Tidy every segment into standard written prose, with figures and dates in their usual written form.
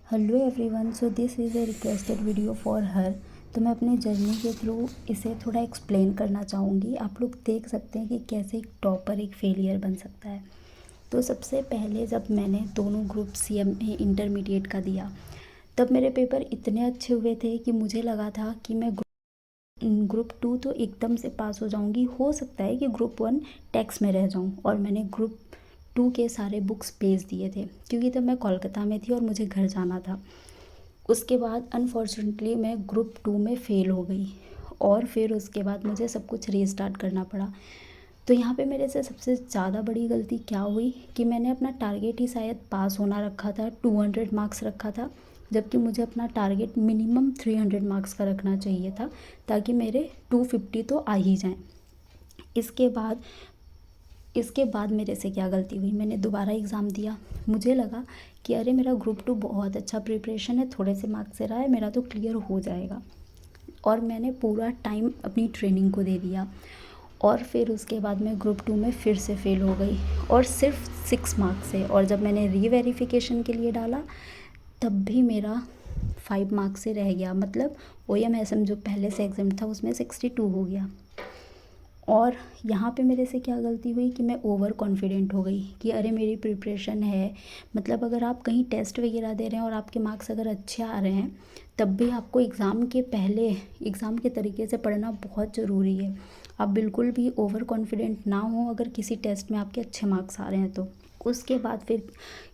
Hello everyone, so this is a requested video for her. तो मैं अपने journey के थ्रू इसे थोड़ा एक्सप्लेन करना चाहूँगी। आप लोग देख सकते हैं कि कैसे एक टॉपर एक फेलियर बन सकता है। तो सबसे पहले जब मैंने दोनों ग्रुप CMA इंटरमीडिएट का दिया, तब मेरे पेपर इतने अच्छे हुए थे कि मुझे लगा था कि मैं ग्रुप 2 तो एकदम से पास हो जाऊंगी। हो सकता है कि ग्रुप 1 टैक्स में रह जाऊं। और मैंने ग्रुप 2 के सारे बुक्स भेज दिए थे क्योंकि तब मैं कोलकाता में थी और मुझे घर जाना था। उसके बाद अनफॉर्चुनेटली मैं ग्रुप 2 में फ़ेल हो गई और फिर उसके बाद मुझे सब कुछ रीस्टार्ट करना पड़ा। तो यहाँ पे मेरे से सबसे ज़्यादा बड़ी गलती क्या हुई कि मैंने अपना टारगेट ही शायद पास होना रखा था, 200 मार्क्स रखा था, जबकि मुझे अपना टारगेट मिनिमम 300 मार्क्स का रखना चाहिए था ताकि मेरे 250 तो आ ही जाएं। इसके बाद मेरे से क्या गलती हुई, मैंने दोबारा एग्ज़ाम दिया। मुझे लगा कि अरे मेरा ग्रुप 2 बहुत अच्छा प्रिपरेशन है, थोड़े से मार्क्स से रहा है, मेरा तो क्लियर हो जाएगा। और मैंने पूरा टाइम अपनी ट्रेनिंग को दे दिया। और फिर उसके बाद मैं ग्रुप 2 में फिर से फ़ेल हो गई और सिर्फ 6 मार्क्स से। और जब मैंने रीवेरिफिकेशन के लिए डाला तब भी मेरा 5 मार्क्स से रह गया। मतलब OMSM जो पहले से एग्जाम था उसमें 62 हो गया। और यहाँ पे मेरे से क्या गलती हुई कि मैं ओवर कॉन्फिडेंट हो गई कि अरे मेरी प्रिपरेशन है। मतलब अगर आप कहीं टेस्ट वगैरह दे रहे हैं और आपके मार्क्स अगर अच्छे आ रहे हैं तब भी आपको एग्ज़ाम के पहले एग्ज़ाम के तरीके से पढ़ना बहुत ज़रूरी है। आप बिल्कुल भी ओवर कॉन्फिडेंट ना हो अगर किसी टेस्ट में आपके अच्छे मार्क्स आ रहे हैं तो। उसके बाद फिर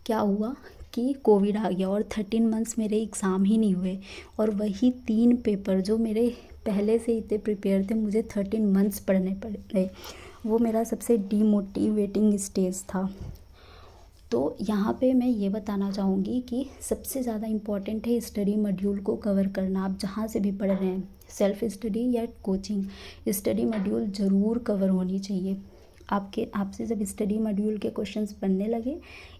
क्या हुआ कि कोविड आ गया और 13 मंथ्स मेरे एग्ज़ाम ही नहीं हुए। और वही 3 पेपर जो मेरे पहले से इतने प्रिपेयर थे मुझे 13 मंथ्स पढ़ने पड़े। वो मेरा सबसे डीमोटिवेटिंग स्टेज था। तो यहाँ पे मैं ये बताना चाहूँगी कि सबसे ज़्यादा इम्पॉर्टेंट है स्टडी मॉड्यूल को कवर करना। आप जहाँ से भी पढ़ रहे हैं, सेल्फ स्टडी या कोचिंग, स्टडी मॉड्यूल ज़रूर कवर होनी चाहिए। आपसे जब स्टडी मॉड्यूल के क्वेश्चंस बनने लगे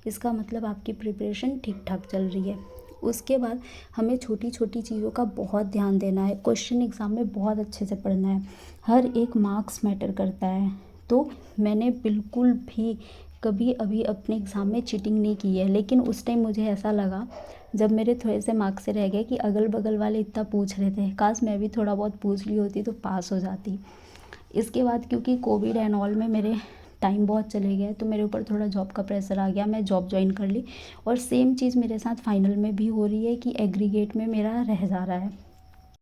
इसका मतलब आपकी प्रिपरेशन ठीक ठाक चल रही है। उसके बाद हमें छोटी छोटी चीज़ों का बहुत ध्यान देना है। क्वेश्चन एग्ज़ाम में बहुत अच्छे से पढ़ना है, हर एक मार्क्स मैटर करता है। तो मैंने बिल्कुल भी कभी अभी अपने एग्ज़ाम में चीटिंग नहीं की है। लेकिन उस टाइम मुझे ऐसा लगा जब मेरे थोड़े से मार्क्स से रह गए कि अगल बगल वाले इतना पूछ रहे थे, काश मैं भी थोड़ा बहुत पूछ ली होती तो पास हो जाती। इसके बाद क्योंकि कोविड एंड ऑल में मेरे टाइम बहुत चले गए तो मेरे ऊपर थोड़ा जॉब का प्रेशर आ गया, मैं जॉब ज्वाइन कर ली। और सेम चीज़ मेरे साथ फाइनल में भी हो रही है कि एग्रीगेट में मेरा रह जा रहा है।